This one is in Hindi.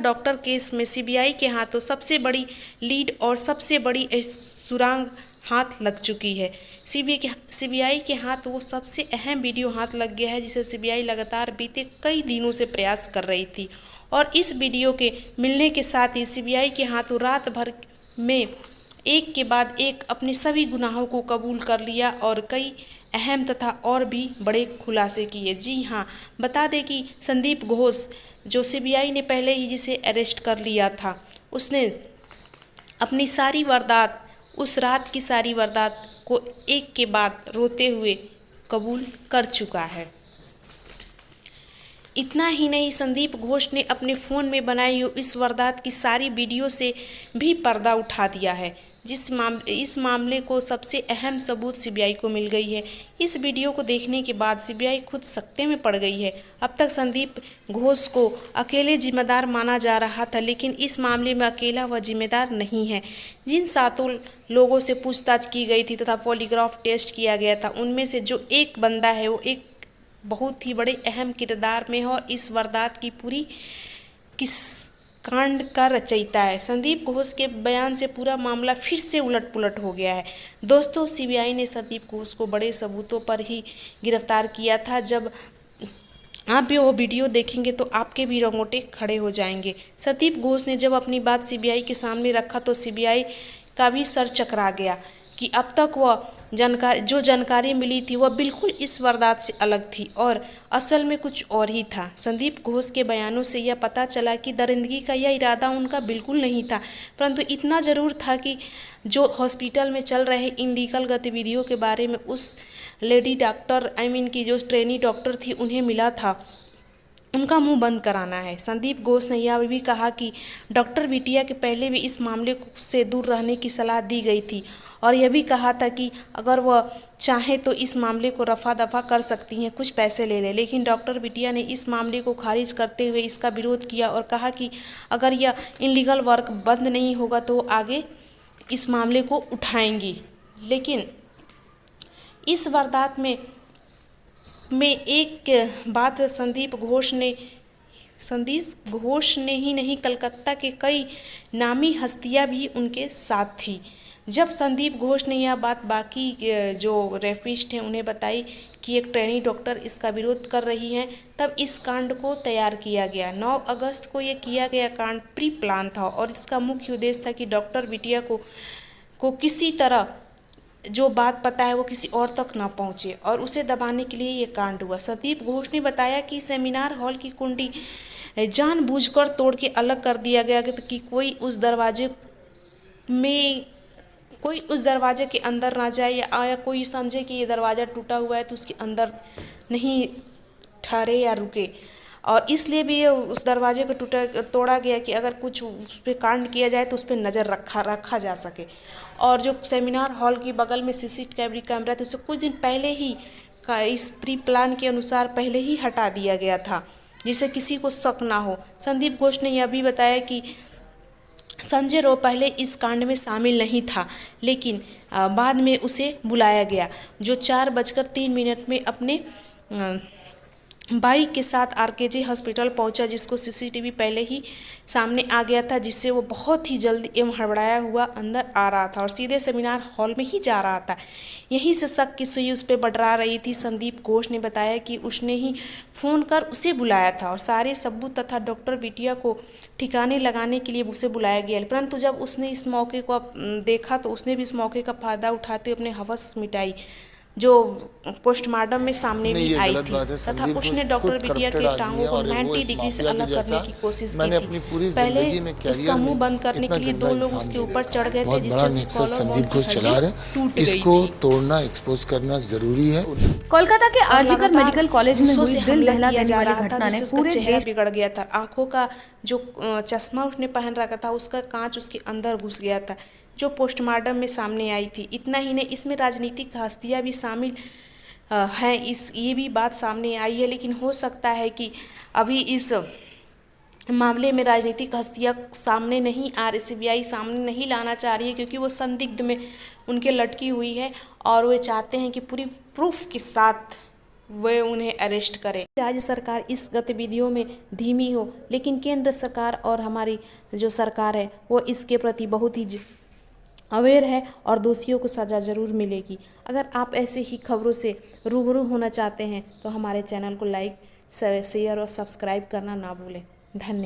डॉक्टर केस में सीबीआई के हाथों सबसे बड़ी लीड और सबसे बड़ी सुराग हाथ लग चुकी है। सीबीआई के हाथ वो सबसे अहम वीडियो हाथ लग गया है जिसे सीबीआई लगातार बीते कई दिनों से प्रयास कर रही थी और इस वीडियो के मिलने के साथ ही सीबीआई के हाथों रात भर में एक के बाद एक अपने सभी गुनाहों को कबूल कर लिया और कई अहम तथा और भी बड़े खुलासे किए। जी हाँ, बता दें कि संदीप घोष जो सीबीआई ने पहले ही जिसे अरेस्ट कर लिया था, उसने अपनी सारी वारदात, उस रात की सारी वारदात को एक के बाद रोते हुए कबूल कर चुका है। इतना ही नहीं, संदीप घोष ने अपने फ़ोन में बनाई हुई इस वारदात की सारी वीडियो से भी पर्दा उठा दिया है। इस मामले को सबसे अहम सबूत सीबीआई को मिल गई है। इस वीडियो को देखने के बाद सीबीआई खुद सकते में पड़ गई है। अब तक संदीप घोष को अकेले जिम्मेदार माना जा रहा था, लेकिन इस मामले में अकेला वह जिम्मेदार नहीं है। जिन 7 लोगों से पूछताछ की गई थी तथा पॉलीग्राफ टेस्ट किया गया था, उनमें से जो एक बंदा है वो एक बहुत ही बड़े अहम किरदार में है और इस वारदात की पूरी किस कांड का रचयिता है। संदीप घोष के बयान से पूरा मामला फिर से उलट-पुलट हो गया है। दोस्तों, सीबीआई ने संदीप घोष को बड़े सबूतों पर ही गिरफ्तार किया था। जब आप भी वो वीडियो देखेंगे तो आपके भी रोंगटे खड़े हो जाएंगे। संदीप घोष ने जब अपनी बात सीबीआई के सामने रखा तो सीबीआई का भी सर चकरा गया कि अब तक वह जानकारी मिली थी वह बिल्कुल इस वारदात से अलग थी और असल में कुछ और ही था। संदीप घोष के बयानों से यह पता चला कि दरिंदगी का यह इरादा उनका बिल्कुल नहीं था, परंतु इतना ज़रूर था कि जो हॉस्पिटल में चल रहे इनलीगल गतिविधियों के बारे में उस लेडी डॉक्टर की जो ट्रेनी डॉक्टर थी उन्हें मिला था, उनका मुंह बंद कराना है। संदीप घोष ने यह भी कहा कि डॉक्टर बिटिया के पहले भी इस मामले से दूर रहने की सलाह दी गई थी और यह भी कहा था कि अगर वह चाहे तो इस मामले को रफा दफा कर सकती हैं, कुछ पैसे ले लें। लेकिन डॉक्टर बिटिया ने इस मामले को खारिज करते हुए इसका विरोध किया और कहा कि अगर यह इनलीगल वर्क बंद नहीं होगा तो आगे इस मामले को उठाएंगी। लेकिन इस वारदात में एक बात संदीप घोष ने ही नहीं, कलकत्ता के कई नामी हस्तियां भी उनके साथ थी। जब संदीप घोष ने यह बात बाकी जो रेपिस्ट हैं उन्हें बताई कि एक ट्रेनी डॉक्टर इसका विरोध कर रही हैं, तब इस कांड को तैयार किया गया। 9 अगस्त को यह किया गया कांड प्री प्लान था और इसका मुख्य उद्देश्य था कि डॉक्टर बिटिया को किसी तरह जो बात पता है वो किसी और तक ना पहुंचे और उसे दबाने के लिए ये कांड हुआ। संदीप घोष ने बताया कि सेमिनार हॉल की कुंडी जानबूझकर तोड़ के अलग कर दिया गया कि कोई उस दरवाजे के अंदर ना जाए या कोई समझे कि ये दरवाज़ा टूटा हुआ है तो उसके अंदर नहीं ठहरे या रुके, और इसलिए भी उस दरवाजे को तोड़ा गया कि अगर कुछ उस पर कांड किया जाए तो उस पर नज़र रखा जा सके। और जो सेमिनार हॉल की बगल में सीसीटीवी कैमरा था उसे कुछ दिन पहले ही इस प्री प्लान के अनुसार पहले ही हटा दिया गया था जिससे किसी को शक ना हो। संदीप घोष ने यह भी बताया कि संजय राव पहले इस कांड में शामिल नहीं था, लेकिन बाद में उसे बुलाया गया, जो 4:03 में अपने बाइक के साथ आरकेजे हॉस्पिटल पहुंचा, जिसको सीसीटीवी पहले ही सामने आ गया था, जिससे वो बहुत ही जल्दी एवं हड़बड़ाया हुआ अंदर आ रहा था और सीधे सेमिनार हॉल में ही जा रहा था। यहीं से शक की सुई उस पर बढ़ा रही थी। संदीप घोष ने बताया कि उसने ही फ़ोन कर उसे बुलाया था और सारे सबूत तथा डॉक्टर बिटिया को ठिकाने लगाने के लिए उसे बुलाया गया, परंतु जब उसने इस मौके को देखा तो उसने भी इस मौके का फ़ायदा उठाते अपने हवस मिटाई जो पोस्टमार्टम में सामने भी आई थी तथा उसने डॉक्टर बिटिया के टांगों को 90 डिग्री से अलग करने की कोशिश की थी। पहले उसका मुंह बंद करने के लिए 2 लोग उसके ऊपर चढ़ गए थे, जिससे संदीप घोष चला रहे टूट गई। इसको तोड़ना, एक्सपोज करना जरूरी है। कोलकाता के आरजीकर मेडिकल कॉलेज में हुई दिल दहला देने वाली घटना ने पूरे चेहरा बिगड़ गया था। आंखों का जो चश्मा उसने पहन रखा था उसका कांच उसके अंदर घुस गया था, जो पोस्टमार्टम में सामने आई थी। इतना ही नहीं, इसमें राजनीतिक हस्तियां भी शामिल हैं, ये भी बात सामने आई है, लेकिन हो सकता है कि अभी इस मामले में राजनीतिक हस्तियां सामने नहीं आ रही, सीबीआई सामने नहीं लाना चाह रही है, क्योंकि वो संदिग्ध में उनके लटकी हुई है और वे चाहते हैं कि पूरी प्रूफ के साथ वे उन्हें अरेस्ट करें। राज्य सरकार इस गतिविधियों में धीमी हो, लेकिन केंद्र सरकार और हमारी जो सरकार है वो इसके प्रति बहुत ही अवेयर है और दोषियों को सज़ा ज़रूर मिलेगी। अगर आप ऐसे ही खबरों से रूबरू होना चाहते हैं तो हमारे चैनल को लाइक, शेयर और सब्सक्राइब करना ना भूलें। धन्यवाद।